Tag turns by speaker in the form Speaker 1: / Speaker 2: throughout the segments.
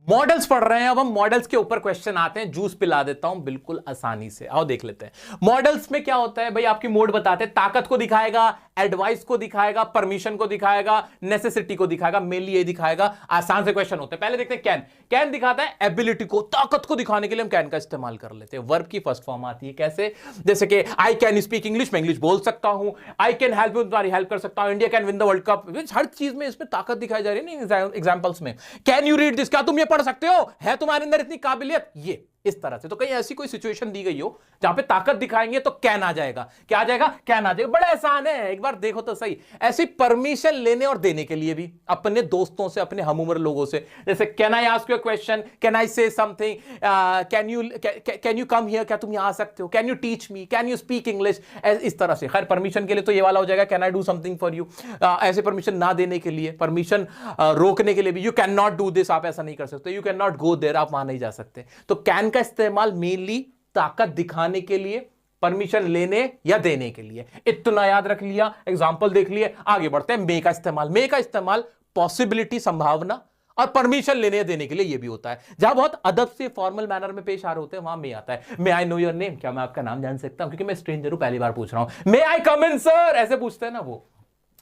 Speaker 1: Models पढ़ रहे हैं। अब हम मॉडल्स के ऊपर क्वेश्चन आते हैं। जूस पिला देता हूं बिल्कुल आसानी से, आओ देख लेते हैं। मॉडल्स में क्या होता है भाई, आपकी मोड बताते हैं, ताकत को दिखाएगा, एडवाइस को दिखाएगा, परमिशन को दिखाएगा, नेसेसिटी को दिखाएगा, मेनली ये दिखाएगा। आसान से क्वेश्चन होते हैं। पहले देखते हैं कैन। कैन दिखाता है एबिलिटी को, ताकत को दिखाने के लिए हम कैन का इस्तेमाल कर लेते हैं। वर्ब की फर्स्ट फॉर्म आती है कैसे, जैसे कि आई कैन स्पीक इंग्लिश, मैं इंग्लिश बोल सकता हूं। आई कैन हेल्प यू, तुम्हारी हेल्प कर सकता हूं। India can win the world cup. हर चीज में इसमें ताकत दिखाई जा रही है ना एग्जांपल्स में। कैन यू रीड दिस, क्या तुम ये पढ़ सकते हो, है तुम्हारे अंदर इतनी काबिलियत, ये इस तरह से। तो कहीं ऐसी कोई सिचुएशन दी गई हो जहां पे ताकत दिखाएंगे तो कैन आ जाएगा। क्या आ जाएगा, कैन आ जाएगा। बड़ा आसान है, एक बार देखो तो सही। ऐसी परमिशन लेने और देने के लिए भी अपने दोस्तों से, अपने हम उम्र लोगों से, जैसे can I ask you a question, can I से something, can you come here, क्या तुम यहां आ सकते हो, can you teach me, can you speak English, इस तरह से। खैर परमिशन के लिए तो ये वाला हो जाएगा, can I do something for you. ऐसे परमिशन ना देने के लिए, परमिशन रोकने के लिए भी, you can not do this, आप ऐसा नहीं कर सकते, you can not go there, आप वहां नहीं जा सकते। तो कैन का इस्तेमाल मेनली ताकत दिखाने के लिए, परमिशन लेने या देने के लिए। इतना याद रख लिया, एग्जांपल देख लिए, आगे बढ़ते हैं। मे का इस्तेमाल। मे का इस्तेमाल पॉसिबिलिटी, संभावना, और परमिशन लेने या देने के लिए ये भी होता है। जहां बहुत अदब से फॉर्मल मैनर में पेश आ रहे होते हैं वहां मे आता है। मे आई नो योर नेम, क्या मैं आपका नाम जान सकता हूं, क्योंकि मैं स्ट्रेंजर हूं, पहली बार पूछ रहा हूं। मे आई कम इन सर, ऐसे पूछते हैं ना वो।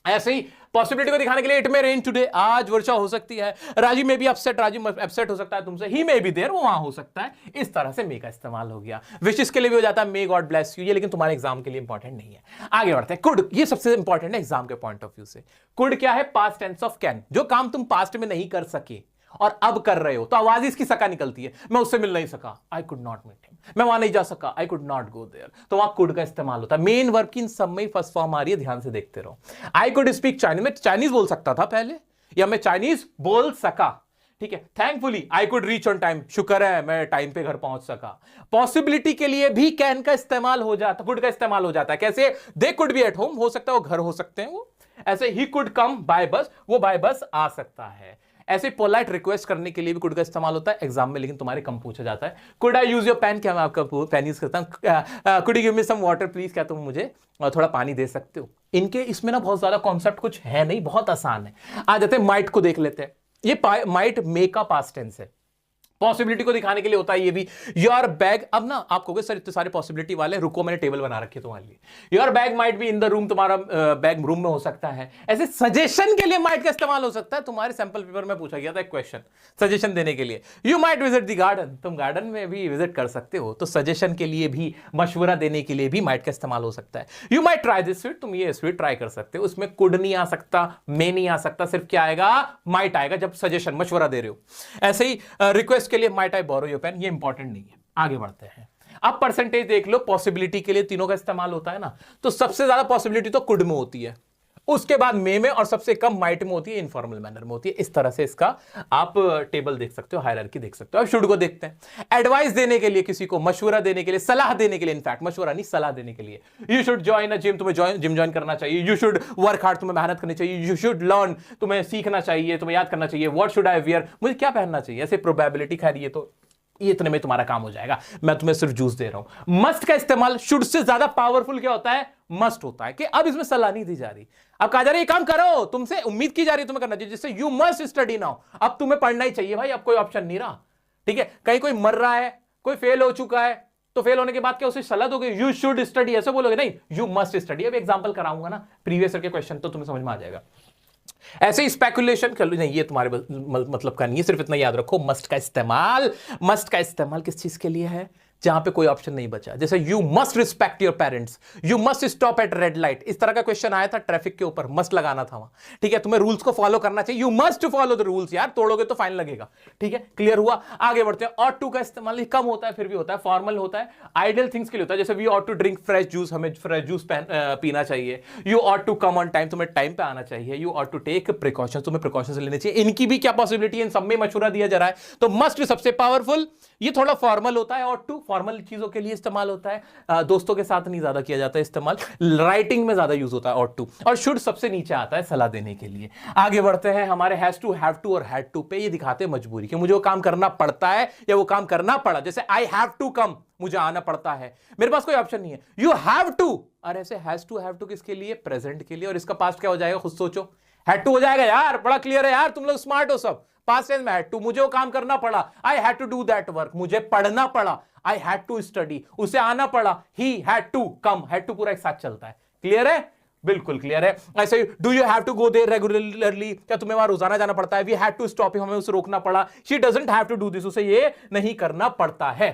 Speaker 1: ऐसे ही पॉसिबिलिटी को दिखाने के लिए, इट मे रेन टुडे, आज वर्षा हो सकती है। राजू में भी अपसेट, राजू अपसेट हो सकता है तुमसे। ही मे बी देयर, वो वहां हो सकता है। इस तरह से मे का इस्तेमाल हो गया। विशेष के लिए भी हो जाता है, मे गॉड ब्लेस यू, ये लेकिन तुम्हारे एग्जाम के लिए इंपॉर्टेंट नहीं है। आगे बढ़ते हैं। कुड, ये सबसे इंपॉर्टेंट है एग्जाम के पॉइंट ऑफ व्यू से। कुड क्या है, पास्ट टेंस ऑफ कैन। जो काम तुम पास्ट में नहीं कर सके और अब कर रहे हो, तो आवाज इसकी सका निकलती है। मैं उससे मिल नहीं सका, I could not meet him. मैं वहां नहीं जा सका, I could not go there. तो वहां कुड का इस्तेमाल होता है। मेन वर्ब की इन सब में फर्स्ट फॉर्म आ रही है, ध्यान से देखते रहो। आई कुड स्पीक चाइनीज, मैं चाइनीज बोल सकता था पहले, या मैं चाइनीज बोल सका। ठीक है। Thankfully I could reach on time, शुक्र है मैं टाइम पे घर पहुंच सका। पॉसिबिलिटी के लिए भी कैन का इस्तेमाल हो जाता, कुड का इस्तेमाल हो जाता है। कैसे, they could be at home, हो सकता है वो घर हो सकते हैं वो। ऐसे ही कुड कम बाय बस, वो बाय बस आ सकता है। ऐसे पोलाइट रिक्वेस्ट करने के लिए भी कुड का इस्तेमाल होता है एग्जाम में, लेकिन तुम्हारे कम पूछा जाता है। Could I use your pen, क्या मैं आपका पेन यूज करता हूं। Could you give me some water please, क्या तुम मुझे थोड़ा पानी दे सकते हो। इनके इसमें ना बहुत ज्यादा कॉन्सेप्ट कुछ है नहीं, बहुत आसान है। आ जाते हैं माइट को देख लेते हैं। ये माइट मे का पास्ट टेंस है। पॉसिबिलिटी को दिखाने के लिए होता है ये भी। योर बैग, अब ना आप कहोगे सर इतने सारे पॉसिबिलिटी वाले, रुको मैंने टेबल बना रखी है तुम्हारे लिए। Your bag might be in the room, तुम्हारा बैग रूम में हो सकता है। ऐसे सजेशन के लिए माइट का इस्तेमाल हो सकता है। तुम्हारे सैंपल पेपर में पूछा गया था एक क्वेश्चन सजेशन देने के लिए। You might visit the garden, तुम गार्डन में भी विजिट कर सकते हो। तो सजेशन के लिए भी, मशवरा देने के लिए भी माइट का इस्तेमाल हो सकता है। You might try this sweet, तुम ये स्वीट ट्राई कर सकते हो। उसमें कुड नहीं आ सकता, मे नहीं आ सकता, सिर्फ क्या आएगा, माइट आएगा, जब सजेशन मशवरा दे रहे हो। ऐसे ही रिक्वेस्ट के लिए might I borrow your pen, ये इंपॉर्टेंट नहीं है। आगे बढ़ते हैं। अब परसेंटेज देख लो। पॉसिबिलिटी के लिए तीनों का इस्तेमाल होता है ना, तो सबसे ज्यादा पॉसिबिलिटी तो कुड में होती है, उसके बाद मे में, और सबसे कम माइट में होती है, इनफॉर्मल मैनर में होती है। इस तरह से इसका आप टेबल देख सकते हो, हायरार्की देख सकते हो। अब शुड को देखते हैं। एडवाइस देने के लिए, किसी को मशवरा देने के लिए, सलाह देने के लिए, इनफैक्ट मशवरा नहीं सलाह देने के लिए। You should join a gym, तुम्हें जिम ज्वाइन करना चाहिए। यू शुड वर्क हार्ड, तुम्हें मेहनत करनी चाहिए। यू शुड लर्न, तुम्हें सीखना चाहिए, तुम्हें याद करना चाहिए। व्हाट शुड आई वियर, मुझे क्या पहनना चाहिए। ऐसे प्रोबेबिलिटी, खैर ये तो ये इतने में तुम्हारा काम हो जाएगा, मैं तुम्हें सिर्फ जूस दे रहा हूं। मस्ट का इस्तेमाल, शुड से ज्यादा पावरफुल क्या होता है, मस्ट होता है। कि अब इसमें सलाह नहीं दी जा रही, अब कहा जा रहा है ये काम करो, तुमसे उम्मीद की जा रही है तुम्हें करना चाहिए। जिससे यू मस्ट स्टडी नाउ, अब तुम्हें पढ़ना ही चाहिए भाई, अब कोई ऑप्शन नहीं रहा। ठीक है। कहीं कोई मर रहा है, कोई फेल हो चुका है, तो फेल होने के बाद क्या उसे सलाह दोगे, यू शुड स्टडी, ऐसे बोलोगे नहीं, यू मस्ट स्टडी। अब एग्जांपल कराऊंगा ना प्रीवियस ईयर के क्वेश्चन, तो तुम्हें समझ में आ जाएगा। ऐसे ही स्पेकुलेशन कर लो, नहीं ये तुम्हारे मतलब का नहीं है, सिर्फ इतना याद रखो। मस्ट का इस्तेमाल, मस्ट का इस्तेमाल किस चीज के लिए है, जहां पे कोई ऑप्शन नहीं बचा। जैसे you must respect your parents, you must stop at red light, इस तरह का क्वेश्चन आया था ट्रैफिक के ऊपर, मस्ट लगाना था वहां। ठीक है। तुम्हें रूल्स को फॉलो करना चाहिए, you must follow the rules, यार तोड़ोगे तो फाइन लगेगा। ठीक है, क्लियर हुआ। आगे बढ़ते हैं। ऑट टू का इस्तेमाल कम होता है, फिर भी होता है, फॉर्मल होता है, आइडियल थिंग्स के लिए होता है। जैसे we ought to drink fresh juice, हमें फ्रेश जूस पीना चाहिए। You ought to come on time, तुम्हें टाइम पे आना चाहिए। You ought to take precautions, तुम्हें प्रिकॉशंस लेने चाहिए। इनकी भी क्या पॉसिबिलिटी है, इन सब में मशवरा दिया जा रहा है। तो मस्ट सबसे पावरफुल, ये थोड़ा फॉर्मल होता है। ऑट टू फॉर्मल चीजों के लिए इस्तेमाल होता है, दोस्तों के साथ नहीं ज्यादा किया जाता है इस्तेमाल, राइटिंग में ज्यादा यूज होता है ऑट टू। और शुड सबसे नीचे आता है सलाह देने के लिए। आगे बढ़ते हैं। हमारे हैज टू, हैव टू और हैड टू पे ये दिखाते हैं मजबूरी, कि मुझे वो काम करना पड़ता है या वो काम करना पड़ा। जैसे आई हैव टू कम, मुझे आना पड़ता है, मेरे पास कोई ऑप्शन नहीं है। यू हैव टू, और ऐसे हैज टू किसके लिए, प्रेजेंट के लिए। और इसका पास्ट क्या हो जाएगा, खुद सोचो, हैड टू हो जाएगा। यार बड़ा क्लियर है यार, तुम लोग स्मार्ट हो सब, पास्ट टेंस में हैड टू, मुझे वो काम करना पड़ा, I had to do that work, मुझे पढ़ना पड़ा, आई हैड टू स्टडी, उसे आना पड़ा, he had to come, had to पूरा एक साथ चलता है। क्लियर है? बिल्कुल क्लियर है। ऐसे do you have to go there regularly, क्या तुम्हें वहां रोजाना जाना पड़ता है? We had to stop him, हमें उसे रोकना पड़ा। She doesn't have to do this, उसे ये नहीं करना पड़ता है।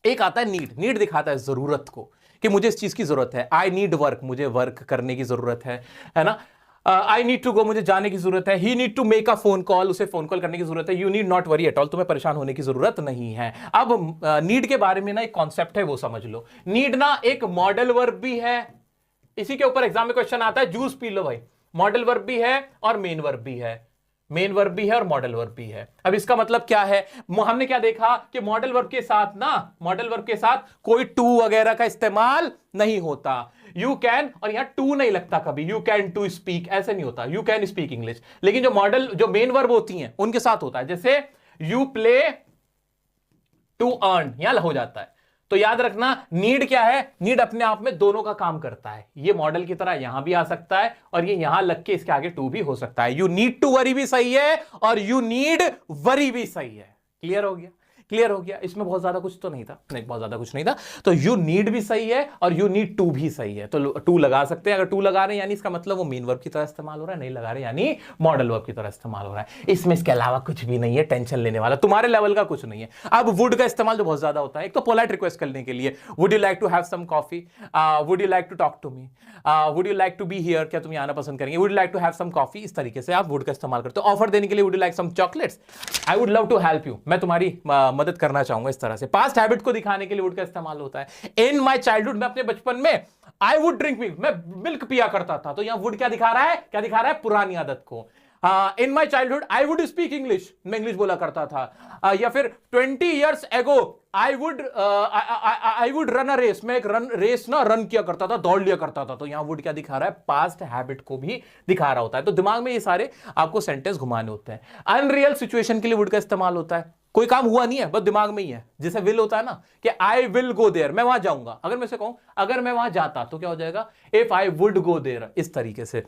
Speaker 1: एक आता है नीड, नीड दिखाता है जरूरत को कि मुझे इस चीज की जरूरत है। आई नीड वर्क, मुझे वर्क करने की जरूरत है ना। आई नीड टू गो, मुझे जाने की जरूरत है। He need to make a phone call, उसे फोन कॉल करने की जरूरत है। You need not worry at all, तुम्हें परेशान होने की जरूरत नहीं है। अब नीड के बारे में ना एक कॉन्सेप्ट है, वो समझ लो। नीड ना एक मॉडल वर्ब भी है, इसी के ऊपर एग्जाम में क्वेश्चन आता है, जूस पी लो भाई। मॉडल वर्ब भी है और मेन वर्ब भी है, मेन वर्ब भी है और मॉडल वर्ब भी है। अब इसका मतलब क्या है? हमने क्या देखा कि मॉडल वर्ब के साथ ना, मॉडल वर्ब के साथ कोई टू वगैरह का इस्तेमाल नहीं होता। यू कैन, और यहां टू नहीं लगता कभी, यू कैन टू स्पीक ऐसे नहीं होता, यू कैन स्पीक इंग्लिश। लेकिन जो मॉडल, जो मेन वर्ब होती हैं उनके साथ होता है, जैसे यू प्ले टू अर्न, यहां हो जाता है। तो याद रखना, नीड क्या है? नीड अपने आप में दोनों का काम करता है। ये मॉडल की तरह यहां भी आ सकता है और ये यहां लग के इसके आगे टू भी हो सकता है। यू नीड टू वरी भी सही है और यू नीड वरी भी सही है। क्लियर हो गया? क्लियर हो गया? इसमें बहुत ज्यादा कुछ तो नहीं था, नहीं बहुत ज्यादा कुछ नहीं था। तो यू नीड भी सही है और यू नीड टू भी सही है, तो टू लगा सकते हैं। अगर टू लगा रहे हैं यानी इसका मतलब वो मेन वर्ब की तरह इस्तेमाल हो रहा है, नहीं लगा रहे यानी मॉडल वर्ब की तरह इस्तेमाल हो रहा है। इसमें इसके अलावा कुछ भी नहीं है, टेंशन लेने वाला तुम्हारे लेवल का कुछ नहीं है। अब वुड का इस्तेमाल जो बहुत ज्यादा होता है, एक तो पोलाइट रिक्वेस्ट करने के लिए, would you like to have some coffee, would you like to talk to me, would you like to be here, क्या तुम आना पसंद करेंगे, would you like to have some coffee, इस तरीके से आप वुड का इस्तेमाल करते हो। ऑफर देने के लिए, would you like some chocolates, I would love to help you, मैं तुम्हारी मदद करना चाहूंगा, इस तरह से। पास्ट हैबिट को दिखाने के लिए वुड का इस्तेमाल होता है। इन माय चाइल्डहुड, मैं अपने बचपन में, आई वुड ड्रिंक मिल्क, मैं मिल्क पिया करता था। तो यहां वुड क्या दिखा रहा है? क्या दिखा रहा है? पुरानी आदत को। In my childhood I would speak English, मैं इंग्लिश बोला करता था। या फिर 20 years ago I would run a race, मैं एक रेस ना रन किया करता था, दौड़ लिया करता था। तो यहां वुड क्या दिखा रहा है? पास्ट हैबिट को भी दिखा रहा होता है। तो दिमाग में ये सारे आपको सेंटेंस घुमाने होते हैं। अनरियल सिचुएशन के लिए वुड का इस्तेमाल होता है, कोई काम हुआ नहीं है, बस दिमाग में ही है। जैसे विल होता है ना कि आई विल गो देयर, मैं वहां जाऊंगा। अगर मैं से कहूं अगर मैं वहां जाता, तो क्या हो जाएगा? If I would go there, इस तरीके से।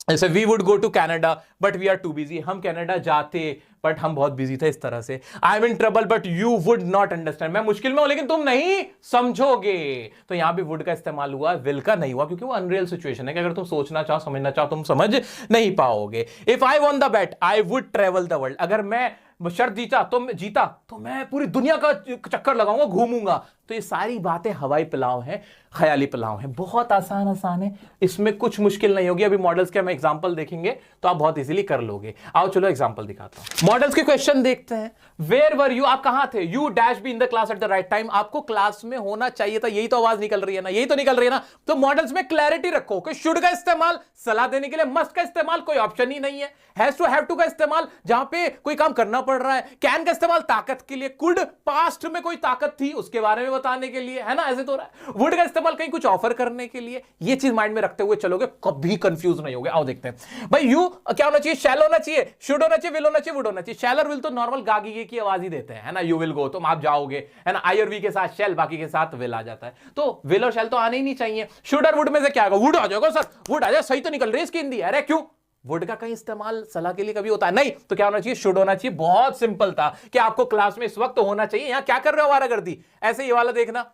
Speaker 1: जैसे we would go to Canada but we are too busy, हम कनाडा जाते बट हम बहुत बिजी थे, इस तरह से। I am in trouble but you would not understand, मैं मुश्किल में हूं लेकिन तुम नहीं समझोगे। तो यहां भी वुड का इस्तेमाल हुआ, विल का नहीं हुआ, क्योंकि वो अनरियल सिचुएशन है कि अगर तुम सोचना चाहो, समझना चाहो, तुम समझ नहीं पाओगे। If I won the bat I would travel the world, अगर मैं शर्त जीता तो मैं पूरी दुनिया का चक्कर लगाऊंगा, घूमूंगा। तो ये सारी बातें हवाई पुलाव हैं, ख्याली पुलाव हैं, बहुत आसान है, इसमें कुछ मुश्किल नहीं होगी। अभी मॉडल्स के हम एग्जांपल देखेंगे तो आप बहुत इजीली कर लोगे। आओ चलो एग्जांपल दिखाता हूं। मॉडल्स के क्वेश्चन देखते हैं। वेयर वर यू, आप कहां थे? You dash be in the class at the right time, आपको क्लास में होना चाहिए था। यही तो आवाज निकल रही है ना, यही तो निकल रही है ना। तो मॉडल्स में क्लैरिटी रखो कि शुड का इस्तेमाल सलाह देने के लिए, मस्ट का इस्तेमाल कोई ऑप्शन ही नहीं है, हैज टू हैव टू का इस्तेमाल जहां पे कोई काम करना पड़ रहा है, कैन का इस्तेमाल ताकत के लिए, कुड पास्ट में कोई ताकत थी उसके बारे में बताने के लिए, है ना, ऐसे तो रहा है। वुड का इस्तेमाल कहीं कुछ ऑफर करने के लिए। ये चीज माइंड में रखते हुए चलोगे, कभी कंफ्यूज नहीं होगे। आओ देखते हैं भाई। यू क्या होना चाहिए? शैल होना चाहिए, शुड होना चाहिए, विल होना चाहिए, वुड होना चाहिए। शैल और विल तो नॉर्मल गागी की आवाज ही देते हैं, है ना। यू विल गो, तुम आप जाओगे, है ना। आई और वी के साथ शैल, बाकी के साथ विल आ जाता है। तो विल और शैल तो आने ही नहीं चाहिए। शुड और वुड में से क्या आएगा? वुड आ जाएगा सर, वुड आ जाए, सही तो निकल रही है इसकी हिंदी। अरे क्यों? वुड का कहीं इस्तेमाल सलाह के लिए कभी होता है नहीं। तो क्या होना चाहिए? शुड होना चाहिए। बहुत सिंपल था कि आपको क्लास में इस वक्त तो होना चाहिए। यहां क्या कर रहे हो आवारागर्दी? ऐसे ये वाला देखना,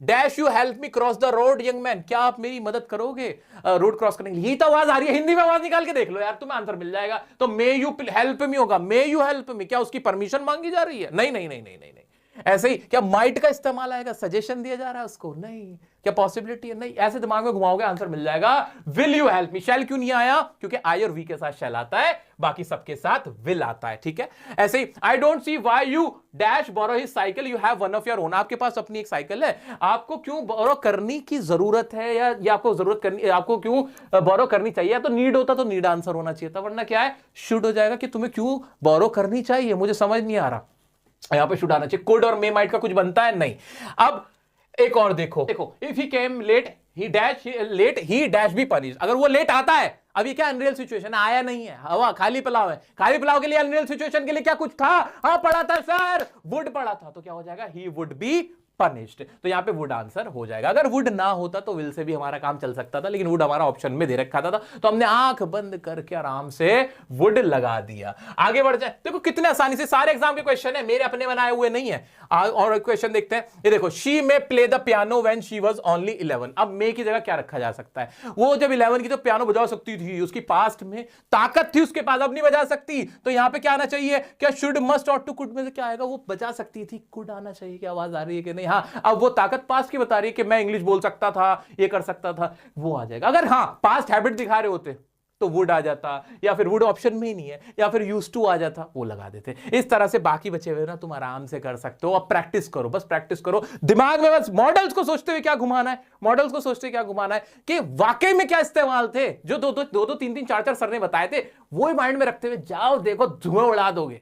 Speaker 1: dash you help me cross the road young man, क्या आप मेरी मदद करोगे रोड क्रॉस करने के लिए? यही तो आवाज आ रही है, हिंदी में आवाज निकाल के देख लो यार, तुम्हें आंसर मिल जाएगा। तो मे यू हेल्प मी होगा, मे यू हेल्प मी, क्या उसकी परमिशन मांगी जा रही है? नहीं नहीं नहीं नहीं नहीं नहीं। ऐसे ही क्या माइट का इस्तेमाल आएगा? सजेशन दिया जा रहा है उसको? नहीं। क्या पॉसिबिलिटी है? नहीं। ऐसे दिमाग में घुमाओगे आंसर मिल जाएगा। विल यू हेल्प मी, शैल क्यों नहीं आया? क्योंकि आई और वी के साथ शैल आता है, बाकी सबके साथ विल आता है, ठीक है। ऐसे ही I don't see why you dash borrow his cycle, you have one of your own, आपके पास अपनी एक साइकिल है, आपको क्यों बोरो करने की जरूरत है, या आपको जरूरत करनी, आपको क्यों बोरो करनी चाहिए? या तो नीड होता तो नीड आंसर होना चाहिए था, वरना क्या है? शुड हो जाएगा कि तुम्हें क्यों बोरो करनी चाहिए, मुझे समझ नहीं आ रहा। यहां पे शुड आना चाहिए। कुड और मे माइट का कुछ बनता है नहीं। अब एक और देखो, if he came late he dash be punish, अगर वो लेट आता है, अब ये क्या अनरियल सिचुएशन है? आया नहीं है, हवा खाली पुलाव है। खाली पुलाव के लिए अनरियल सिचुएशन के लिए क्या कुछ था? हाँ पढ़ा था सर, वुड पढ़ा था, तो क्या हो जाएगा? He would be punished. तो यहां पे वुड आंसर हो जाएगा। अगर वुड ना होता तो विल से भी हमारा काम चल सकता था, लेकिन वुड हमारा ऑप्शन में दे रखा था, तो हमने आंख बंद करके आराम से वुड लगा दिया। आगे बढ़ जाए, देखो कितने आसानी से सारे एग्जाम के क्वेश्चन है, मेरे अपने बनाए हुए नहीं है। और क्वेश्चन देखते हैं, ये देखो, she may play the piano when she was only 11। अब मे की जगह क्या रखा जा सकता है? वो जब 11 की तो पियानो बजा सकती थी, उसकी पास्ट में ताकत थी उसके पास, अब नहीं बजा सकती, तो यहां पे क्या आना चाहिए? क्या शुड, मस्ट और टू, कुड में से क्या आएगा? वो बजा सकती थी, कुड आना चाहिए। क्या आवाज आ रही है कि नहीं? हाँ, अब वो ताकत पास्ट की बता रही है कि मैं इंग्लिश बोल सकता था, ये कर सकता था, वो आ जाएगा। अगर हाँ पास्ट हैबिट दिखा रहे होते तो वुड आ जाता, या फिर वुड ऑप्शन में ही नहीं है, या फिर यूज टू आ जाता, वो लगा देते। इस तरह से बाकी बचे हुए ना तुम आराम से कर सकते हो। अब प्रैक्टिस करो, बस प्रैक्टिस करो दिमाग में, बस मॉडल्स को सोचते हुए क्या घुमाना है, मॉडल्स को सोचते हुए क्या घुमाना है कि वाकई में क्या इस्तेमाल थे, जो दो तीन चार सर ने बताए थे, वो ही माइंड में रखते हुए जाओ, देखो धुआं उड़ा दोगे।